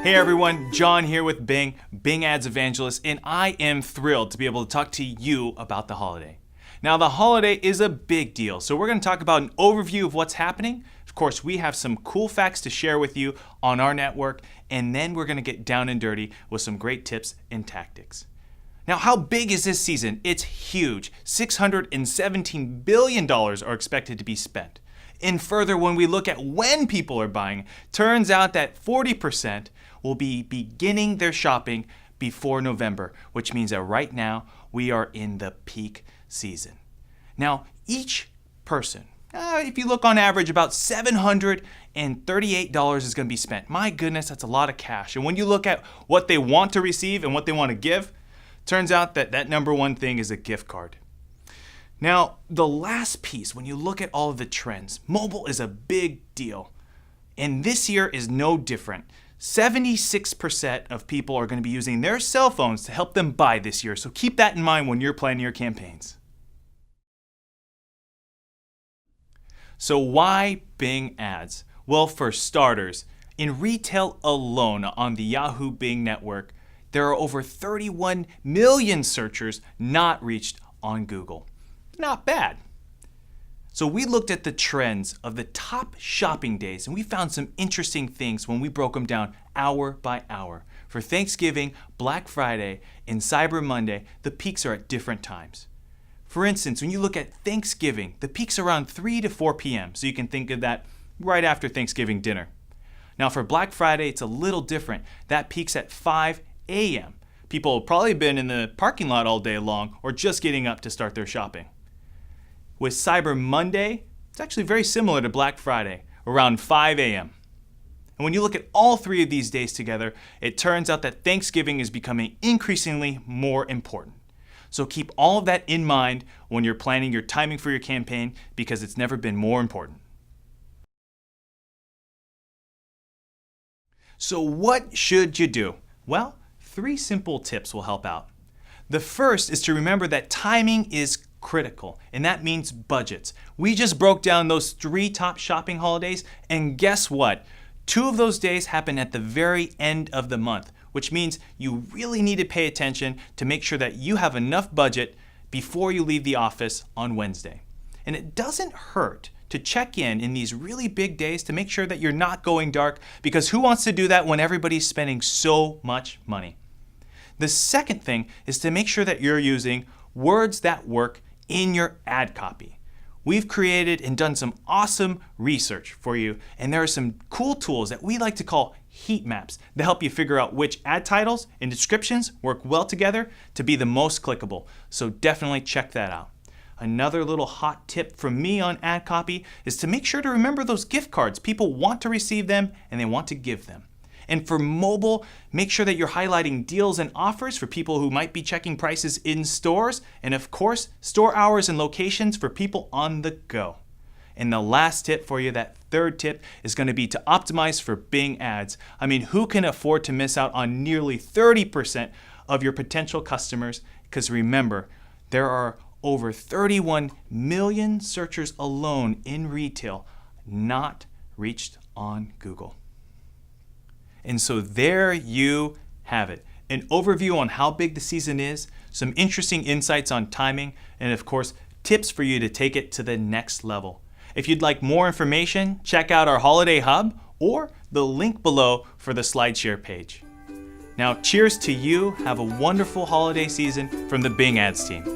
Hey everyone, John here with Bing Evangelist, and I am thrilled to be able to talk to you about the holiday. Now, the holiday is a big deal, so we're going to talk about an overview of what's happening. Of course, we have some cool facts to share with you on our network, and then we're going to get down and dirty with some great tips and tactics. Now, how big is this season? It's huge. $617 billion are expected to be spent. And further, when we look at when people are buying, turns out that 40% will be beginning their shopping before November, which means that right now we are in the peak season. Now, each person, if you look on average, about $738 is going to be spent. My goodness, that's a lot of cash. And when you look at what they want to receive and what they want to give, turns out that number one thing is a gift card. Now, the last piece, when you look at all of the trends, mobile is a big deal. And this year is no different. 76% of people are going to be using their cell phones to help them buy this year. So keep that in mind when you're planning your campaigns. So why Bing ads? Well, for starters, in retail alone on the Yahoo Bing network, there are over 31 million searchers not reached on Google. Not bad. So we looked at the trends of the top shopping days, and we found some interesting things when we broke them down hour by hour. For Thanksgiving, Black Friday, and Cyber Monday, the peaks are at different times. For instance, when you look at Thanksgiving, the peak's around 3 to 4 p.m., so you can think of that right after Thanksgiving dinner. Now for Black Friday, it's a little different. That peaks at 5 a.m. People have probably been in the parking lot all day long or just getting up to start their shopping. With Cyber Monday, it's actually very similar to Black Friday, around 5 a.m. And when you look at all three of these days together, it turns out that Thanksgiving is becoming increasingly more important. So keep all of that in mind when you're planning your timing for your campaign, because it's never been more important. So what should you do? Well, 3 simple tips will help out. The first is to remember that timing is critical, and that means budgets. We just broke down those 3 top shopping holidays, and guess what? 2 of those days happen at the very end of the month, which means you really need to pay attention to make sure that you have enough budget before you leave the office on Wednesday. And it doesn't hurt to check in these really big days to make sure that you're not going dark, because who wants to do that when everybody's spending so much money? The second thing is to make sure that you're using words that work in your ad copy. We've created and done some awesome research for you, and there are some cool tools that we like to call heat maps that help you figure out which ad titles and descriptions work well together to be the most clickable. So definitely check that out. Another little hot tip from me on ad copy is to make sure to remember those gift cards. People want to receive them and they want to give them. And for mobile, make sure that you're highlighting deals and offers for people who might be checking prices in stores, and of course, store hours and locations for people on the go. And the last tip for you, that third tip, is going to be to optimize for Bing ads. I mean, who can afford to miss out on nearly 30% of your potential customers? Because remember, there are over 31 million searchers alone in retail not reached on Google. And so there you have it. An overview on how big the season is, some interesting insights on timing, and of course, tips for you to take it to the next level. If you'd like more information, check out our Holiday Hub or the link below for the SlideShare page. Now, cheers to you. Have a wonderful holiday season from the Bing Ads team.